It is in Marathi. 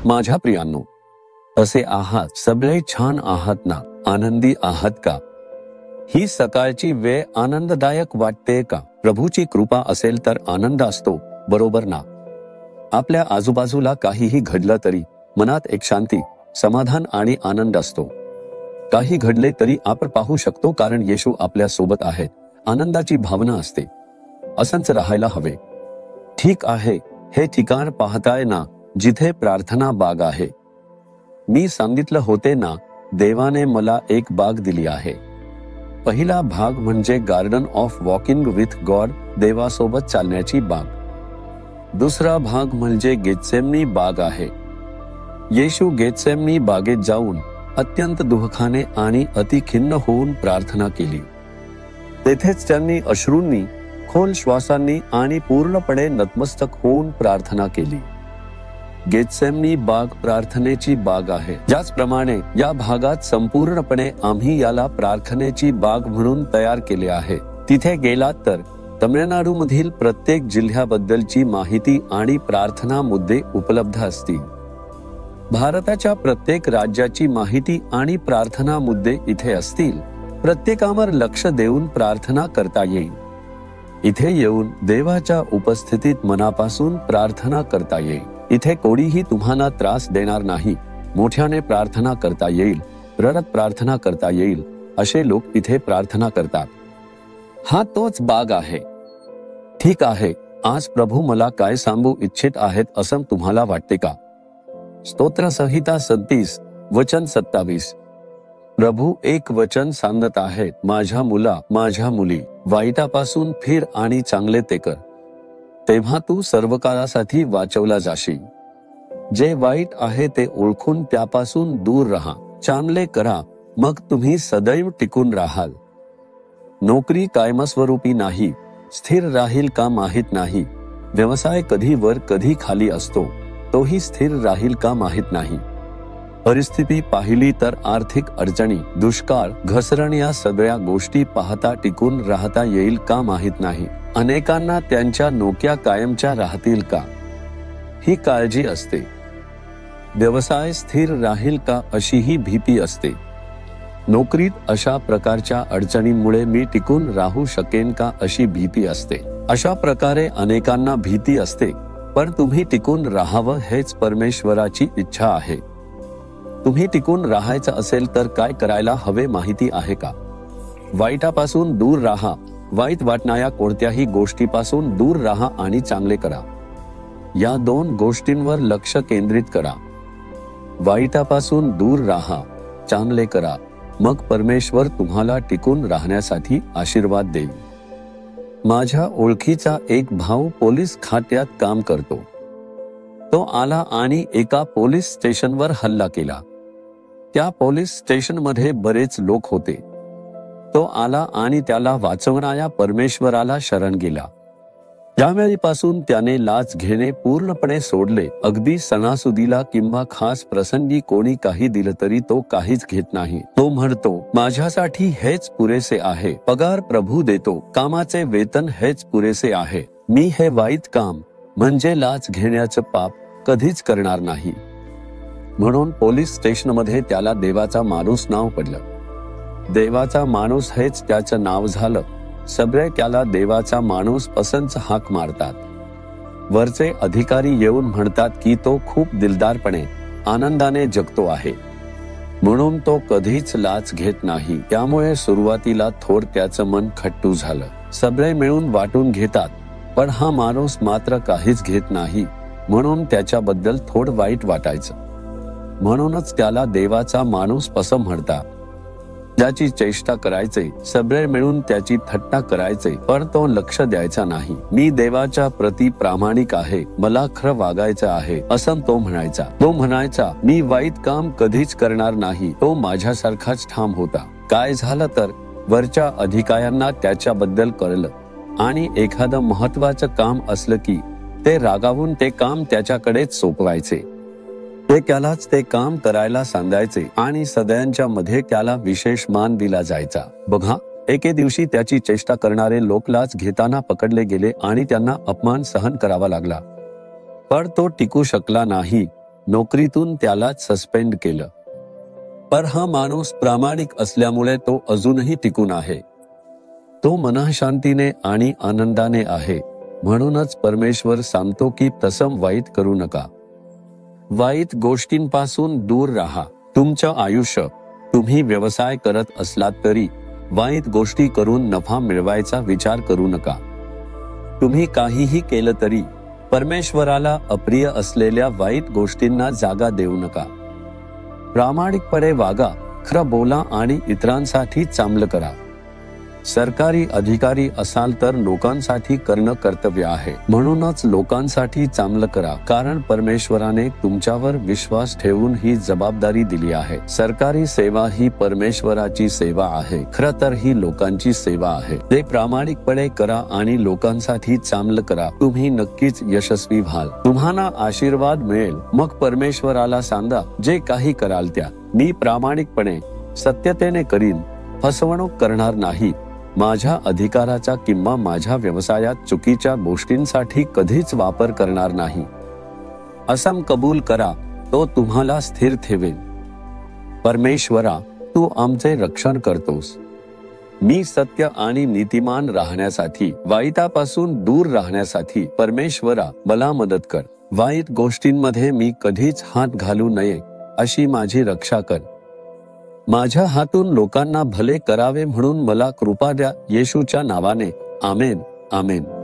माझ्या प्रियांनो, असे आहात सगळे छान आहात ना? आनंदी आहात का? ही सकाळची वेळ आनंददायक वाटते का? प्रभूची कृपा असेल तर आनंद असतो, बरोबर ना? आपल्या आजूबाजूला काहीही घडलं तरी मनात एक शांती, समाधान आणि आनंद असतो. काही घडले तरी आपण पाहू शकतो, कारण येशू आपल्या सोबत आहेत. आनंदाची भावना असते. असंच राहायला हवे. ठीक आहे, हे ठिकाण पाहताय ना, जिथे प्रार्थना बाग आहे. मी सांगितलं होते ना, देवाने मला एक बाग दिली आहे. पहिला भाग म्हणजे garden of walking with God, देवासोबत चालण्याची बाग. दुसरा भाग म्हणजे गेतसेमनी बाग आहे. येशू गेतसेमनी बागेत जाऊन अत्यंत दुःखाने आणि अतिखिन्न होऊन प्रार्थना केली. तेथेच त्यांनी अश्रूंनी, खोल श्वासांनी आणि पूर्णपणे नतमस्तक होऊन प्रार्थना केली. गेतसेमनी बाग प्रार्थनेची बाग आहे. ज्याचप्रमाणे या भागात संपूर्णपणे आम्ही याला प्रार्थनेची बाग म्हणून तयार केले आहे. तिथे गेलात तर तमिळनाडू मधील प्रत्येक जिल्ह्याबद्दलची माहिती आणि प्रार्थना मुद्दे उपलब्ध असतील. भारताच्या प्रत्येक राज्याची माहिती आणि प्रार्थना मुद्दे इथे असतील. प्रत्येकावर लक्ष देऊन प्रार्थना करता येईल. इथे येऊन देवाच्या उपस्थितीत मनापासून प्रार्थना करता येईल. इथे कोणीही तुम्हाला त्रास देणार नाही. मोठ्याने प्रार्थना करता येईल, रडत प्रार्थना करता येईल. असे लोक इथे प्रार्थना करतात. हा तोच बाग आहे. ठीक आहे, आज प्रभू मला काय सांगू इच्छित आहेत असं तुम्हाला वाटते का? स्तोत्र संहिता 37 वचन 27. प्रभू एक वचन सांगत आहेत, माझ्या मुला, माझ्या मुली, वाईटापासून फिर आणि चांगले ते कर. तेव्हा तू सर्व काळासाठी वाचवला जाशील. जे वाईट आहे ते ओळखून त्यापासून दूर राहा. चांगले करा, मग तुम्ही सदैव टिकून राहाल. नोकरी कायमस्वरूपी नाही. स्थिर राहील का माहित नाही. व्यवसाय कधी वर कधी खाली असतो. तोही स्थिर राहील का माहित नाही. परिस्थिती पाहिली तर आर्थिक अडचणी, दुष्काळ, घसरण या सगळ्या गोष्टी पाहता टिकून राहता येईल का माहित नाही. अनेकांना त्यांच्या नोकऱ्या कायमच्या राहतील का, ही काळजी असते. व्यवसाय स्थिर राहील का अशीही भीती असते. नोकरीत अशा प्रकारच्या अडचणींमुळे मी टिकून राहू शकेन का अशी भीती असते. अशा प्रकारे अनेकांना भीती असते. पण तुम्ही टिकून राहावं हेच परमेश्वराची इच्छा आहे. तुम्ही टिकून राहायचं असेल तर काय करायला हवे माहिती आहे का? वाईटापासून दूर राहा. वाईट वाटणाऱ्या कोणत्याही गोष्टीपासून दूर राहा आणि चांगले करा. या दोन गोष्टींवर लक्ष केंद्रित करा. वाईटापासून दूर राहा, चांगले करा. मग परमेश्वर तुम्हाला टिकून राहण्यासाठी आशीर्वाद देईल. माझ्या ओळखीचा एक भाऊ पोलीस खात्यात काम करतो. तो आला आणि एका पोलीस स्टेशनवर हल्ला केला. त्या पोलीस स्टेशनमध्ये बरेच लोक होते. तो आला आणि त्याला वाचवणाऱ्या परमेश्वराला शरण गेला. त्यावेळीपासून त्याने लाच घेणे पूर्णपणे सोडले. अगदी सणासुदीला किंवा खास प्रसंगी कोणी काही दिलं तरी तो काहीच घेत नाही. तो म्हणतो, माझ्यासाठी हेच पुरेसे आहे. पगार प्रभू देतो, कामाचे वेतन हेच पुरेसे आहे. मी हे वाईट काम म्हणजे लाच घेण्याचं पाप कधीच करणार नाही. म्हणून पोलीस स्टेशनमध्ये त्याला देवाचा माणूस नाव पडलं. देवाचा माणूस हेच त्याचं नाव झालं. सगळे त्याला देवाचा माणूस असंच हाक मारतात. वरचे अधिकारी येऊन म्हणतात की तो खूप दिलदारपणे, आनंदाने जगतो आहे, म्हणून तो कधीच लाच घेत नाही. त्यामुळे सुरुवातीला थोड त्याचं मन खट्टू झालं. सगळे मिळून वाटून घेतात, पण हा माणूस मात्र काहीच घेत नाही, म्हणून त्याच्याबद्दल थोड वाईट वाटायचं. म्हणूनच त्याला देवाचा माणूस असं म्हणतात. ज्याची चेष्टा करायचे, सगळे मिळून त्याची थट्टा करायचे, पण तो लक्ष द्यायचा नाही. मी देवाच्या प्रती प्रामाणिक आहे, मला खरं वागायचं आहे असं तो म्हणायचा. तो म्हणायचा, मी वाईट काम कधीच करणार नाही. तो माझ्यासारखाच ठाम होता. काय झालं तर वरच्या अधिकाऱ्यांना त्याच्याबद्दल कळलं आणि एखादं महत्वाचं काम असलं की ते रागावून ते काम त्याच्याकडेच सोपवायचे. ते त्यालाच ते काम करायला सांगायचे आणि सगळ्यांच्या मध्ये त्याला विशेष मान दिला जायचा. बघा, एके दिवशी त्याची चेष्टा करणारे लोक लाच घेताना पकडले गेले आणि त्यांना अपमान सहन करावा लागला. पण तो टिकू शकला नाही. नोकरीतून त्याला सस्पेंड केलं. पण हा माणूस प्रामाणिक असल्यामुळे तो अजूनही टिकून आहे. तो मनःशांतीने आणि आनंदाने आहे. म्हणूनच परमेश्वर सांगतो की तसं वाईट करू नका. वाईट गोष्टींपासून दूर राहा. तुमचं आयुष्य तुम्ही व्यवसाय करत असलात तरी वाईट गोष्टी करून नफा मिळवायचा विचार करू नका. तुम्ही काहीही केलं तरी परमेश्वराला अप्रिय असलेल्या वाईट गोष्टींना जागा देऊ नका. प्रामाणिकपणे वागा, खरं बोला आणि इतरांसाठी चांगलं करा. सरकारी अधिकारी असाल तर लोकांसाठी करणं कर्तव्य आहे. म्हणूनच लोकांसाठी चांगलं करा, कारण परमेश्वराने तुमच्यावर विश्वास ठेवून ही जबाबदारी दिली आहे. सरकारी सेवा ही परमेश्वराची सेवा आहे. खरं तर ही लोकांची सेवा आहे. ते प्रामाणिकपणे करा आणि लोकांसाठी चांगलं करा. तुम्ही नक्कीच यशस्वी व्हाल. तुम्हाला आशीर्वाद मिळेल. मग परमेश्वराला सांगा, जे काही कराल त्या मी प्रामाणिकपणे सत्यतेने करीन. फसवणूक करणार नाही. माझ्या अधिकाराचा किंवा माझ्या व्यवसायात चुकीच्या गोष्टींसाठी कधीच वापर करणार नाही. असं कबूल करा. तो तुम्हाला स्थिर ठेवेल. परमेश्वरा, तू आमचे रक्षण करतोस. मी सत्य आणि नीतिमान राहण्यासाठी, वाईटापासून दूर राहण्यासाठी परमेश्वरा मला मदत कर. वाईट गोष्टींमध्ये मी कधीच हात घालू नये अशी माझी रक्षा कर. माझ्या हातून लोकांना भले करावे म्हणून मला कृपा द्या. येशूच्या नावाने आमेन. आमेन.